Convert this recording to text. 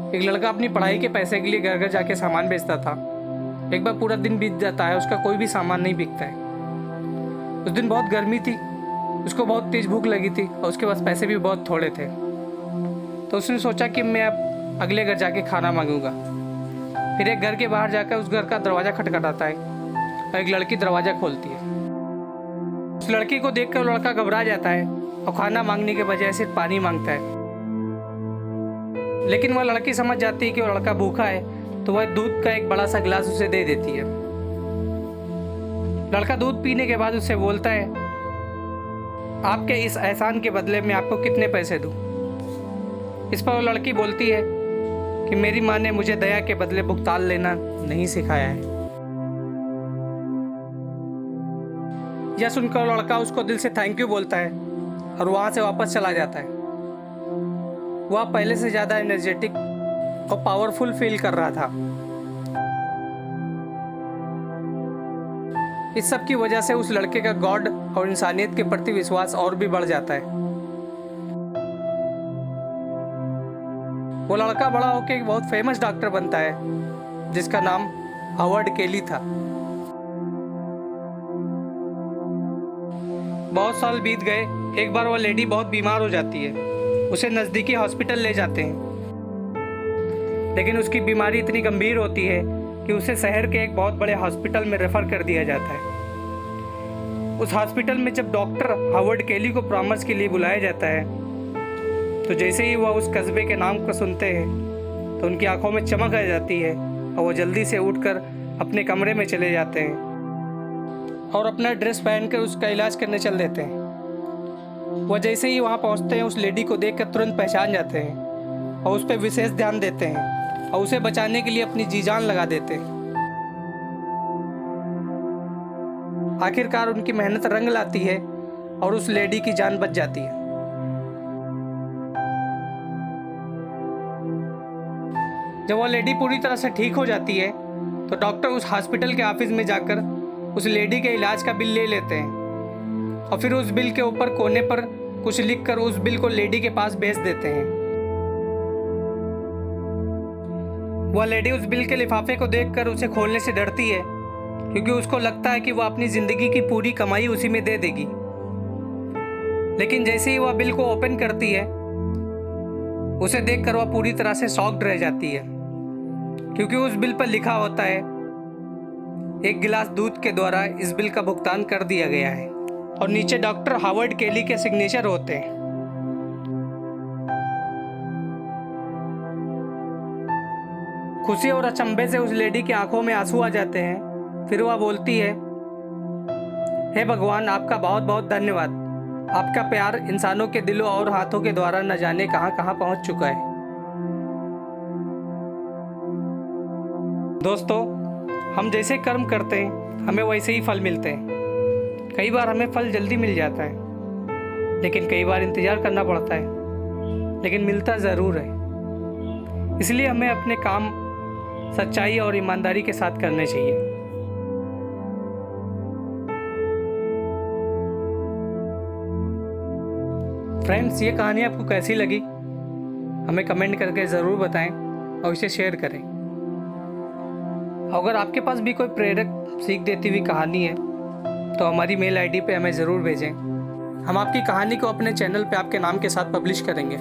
एक लड़का अपनी पढ़ाई के पैसे के लिए घर घर जाके सामान बेचता था। एक बार पूरा दिन बीत जाता है, उसका कोई भी सामान नहीं बिकता है। उस दिन बहुत गर्मी थी, उसको बहुत तेज भूख लगी थी और उसके पास पैसे भी बहुत थोड़े थे। तो उसने सोचा कि मैं अब अगले घर जाके खाना मांगूंगा। फिर एक घर के बाहर जाकर उस घर का दरवाज़ा खटखटाता है और एक लड़की दरवाज़ा खोलती है। उस लड़की को देखकर वो लड़का घबरा जाता है और खाना मांगने के बजाय सिर्फ पानी मांगता है। लेकिन वह लड़की समझ जाती है कि वो लड़का भूखा है, तो वह दूध का एक बड़ा सा गिलास उसे दे देती है। लड़का दूध पीने के बाद उससे बोलता है, आपके इस एहसान के बदले में आपको कितने पैसे दूं? इस पर वो लड़की बोलती है कि मेरी माँ ने मुझे दया के बदले भुगतान लेना नहीं सिखाया है। यह सुनकर लड़का उसको दिल से थैंक यू बोलता है और वहाँ से वापस चला जाता है। वह पहले से ज़्यादा एनर्जेटिक और पावरफुल फील कर रहा था। इस सब की वजह से उस लड़के का गॉड और इंसानियत के प्रति विश्वास और भी बढ़ जाता है। वो लड़का बड़ा होकर एक बहुत फेमस डॉक्टर बनता है जिसका नाम हावर्ड केली था। बहुत साल बीत गए। एक बार वो लेडी बहुत बीमार हो जाती है। उसे नज़दीकी हॉस्पिटल ले जाते हैं, लेकिन उसकी बीमारी इतनी गंभीर होती है कि उसे शहर के एक बहुत बड़े हॉस्पिटल में रेफर कर दिया जाता है। उस हॉस्पिटल में जब डॉक्टर हावर्ड केली को परामर्श के लिए बुलाया जाता है, तो जैसे ही वह उस कस्बे के नाम को सुनते हैं तो उनकी आंखों में चमक आ जाती है और वो जल्दी से उठकर अपने कमरे में चले जाते हैं और अपना ड्रेस पहनकर उसका इलाज करने चल देते हैं। वह जैसे ही वहाँ पहुँचते हैं, उस लेडी को देखकर तुरंत पहचान जाते हैं और उस पर विशेष ध्यान देते हैं और उसे बचाने के लिए अपनी जी जान लगा देते हैं। आखिरकार उनकी मेहनत रंग लाती है और उस लेडी की जान बच जाती है। जब वह लेडी पूरी तरह से ठीक हो जाती है तो डॉक्टर उस हॉस्पिटल के ऑफिस में जाकर उस लेडी के इलाज का बिल ले लेते हैं और फिर उस बिल के ऊपर कोने पर कुछ लिखकर उस बिल को लेडी के पास भेज देते हैं। वह लेडी उस बिल के लिफाफे को देखकर उसे खोलने से डरती है, क्योंकि उसको लगता है कि वह अपनी जिंदगी की पूरी कमाई उसी में दे देगी। लेकिन जैसे ही वह बिल को ओपन करती है, उसे देखकर वह पूरी तरह से शॉक्ड रह जाती है, क्योंकि उस बिल पर लिखा होता है, एक गिलास दूध के द्वारा इस बिल का भुगतान कर दिया गया है, और नीचे डॉक्टर हावर्ड केली के सिग्नेचर होते हैं। खुशी और अचंभे से उस लेडी की आंखों में आंसू आ जाते हैं। फिर वह बोलती है, हे भगवान, आपका बहुत बहुत धन्यवाद। आपका प्यार इंसानों के दिलों और हाथों के द्वारा न जाने कहां कहां पहुंच चुका है। दोस्तों, हम जैसे कर्म करते हैं हमें वैसे ही फल मिलते हैं। कई बार हमें फल जल्दी मिल जाता है, लेकिन कई बार इंतज़ार करना पड़ता है, लेकिन मिलता ज़रूर है। इसलिए हमें अपने काम सच्चाई और ईमानदारी के साथ करने चाहिए। फ्रेंड्स, ये कहानी आपको कैसी लगी हमें कमेंट करके ज़रूर बताएं और इसे शेयर करें। अगर आपके पास भी कोई प्रेरक सीख देती हुई कहानी है तो हमारी मेल आईडी पे हमें ज़रूर भेजें। हम आपकी कहानी को अपने चैनल पे आपके नाम के साथ पब्लिश करेंगे।